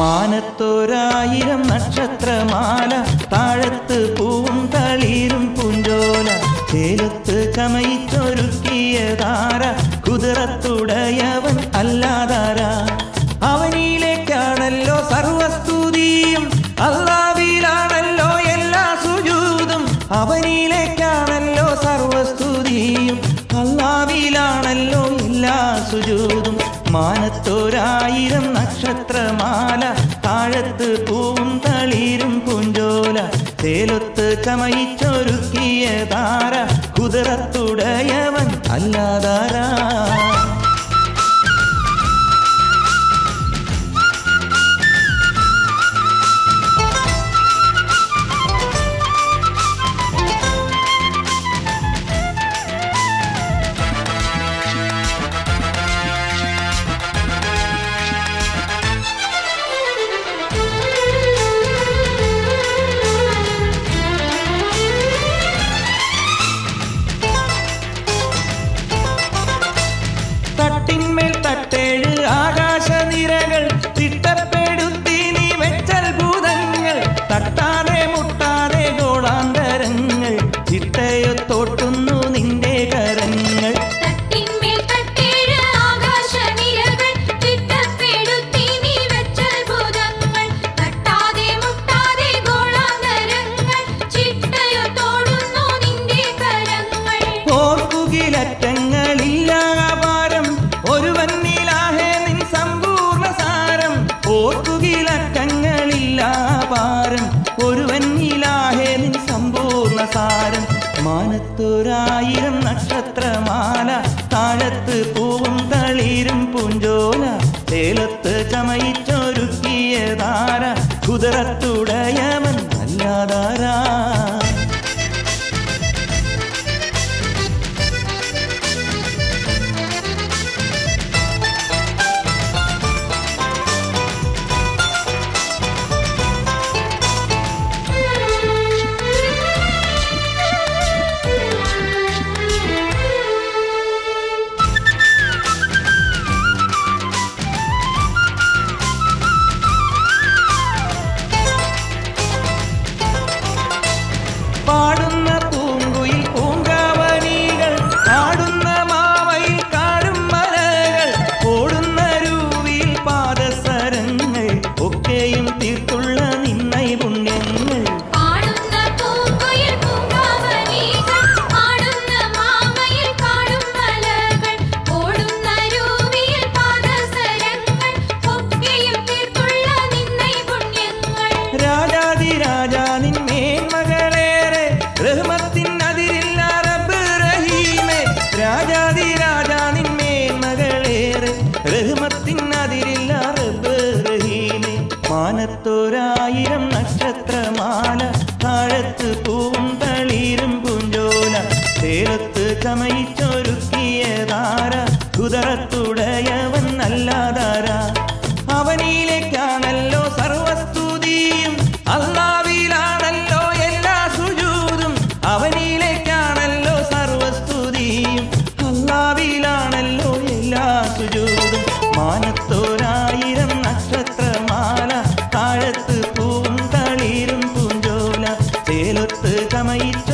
മാനത്തോരായിരം നക്ഷത്രമാല, താഴത്ത് പൂവും തളിരും പൂഞ്ചോല, ചേലത്ത് ചമയിച്ചൊരുക്കിയതാര, കുതിരത്തുടയവൻ അല്ലാതാര. അവനിലേക്കാണല്ലോ സർവസ്തുതിയും, അല്ലാഹുവിലാണല്ലോ എല്ലാ സുജൂദും. അവനിലേക്കാണല്ലോ സർവസ്തുതിയും, അല്ലാഹുവിലാണല്ലോ എല്ലാ സുജൂദും. മാനത്തോരായിരം നക്ഷത്രമാല, താഴത്ത് പൂവും തളിരും പൂഞ്ചോല, ചേലത്ത് ചമയിച്ചൊരുക്കിയതാര, കുതിരത്തുടയവൻ അല്ലാതാര. തട്ടിന്മേൽ തട്ടേഴ് ആകാശനിരകൾ, തിട്ടപ്പെടുത്തി നീ വെച്ചത്ഭുതങ്ങൾ, തട്ടാതെ മുട്ടാതെ ഗോളാന്തരങ്ങൾ, ചിട്ടയൊത്തോട്ടുന്നു നിന്റെ കരങ്ങൾ. ഓർക്കുകിലറ്റങ്ങളില്ലാപാരം ഒരുവന്നിലാഹേ നിൻ സമ്പൂർണ്ണ സാരം. ഓർക്കുകിലറ്റങ്ങളില്ലാപാരം ഒരുവന്നിലാഹേ നിൻ സമ്പൂർണ്ണ സാരം. മാനത്തോരായിരം നക്ഷത്രമാല, താഴത്ത് പൂവും തളിരും പൂഞ്ചോല, ചേലത്ത് ചമയിച്ചൊരുക്കിയതാര, കുതിരത്തുടയവൻ അല്ലാതാര. പാടുന്ന പൂങ്കുയിൽ പൂങ്കാവനികൾ, ആടുന്ന മാവയിൽ കാടും മലകൾ, ഓടുന്ന രൂവിയിൽ പാദസരങ്ങൾ, ഒക്കെയും തീർത്തുള്ള നിന്നൈ പുണ്യങ്ങൾ. രാജാതിരാജാ നിൻ മേന്മകളേറെ, റഹ്മത്തിനതിരില്ല റബ്ബ് റഹീമേ. രാജാതിരാജാ നിൻ മേന്മകളേറെ, റഹ്മത്തിനതിരില്ല റബ്ബ് റഹീമേ. മാനത്തോരായിരം നക്ഷത്രമാല, താഴത്ത് പൂവും തളിരും പൂഞ്ചോല, ചേലത്ത് ചമയിച്ചൊരുക്കിയതാര, കുതിരത്തുടയവൻ അല്ലാതാര. അവനിലേക്കാണല്ലോ സർവസ്തുതിയും, അല്ലാഹുവിലാണല്ലോ എല്ലാ സുജൂദും. അവനിലേക്കാണല്ലോ സർവസ്തുതിയും, അല്ലാഹുവിലാണല്ലോ എല്ലാ സുജൂദും. മാനത്തോരായിരം നക്ഷത്രമാല, താഴത്ത് പൂവും തളിരും പൂഞ്ചോല, ചേലത്ത് ചമയിച്ച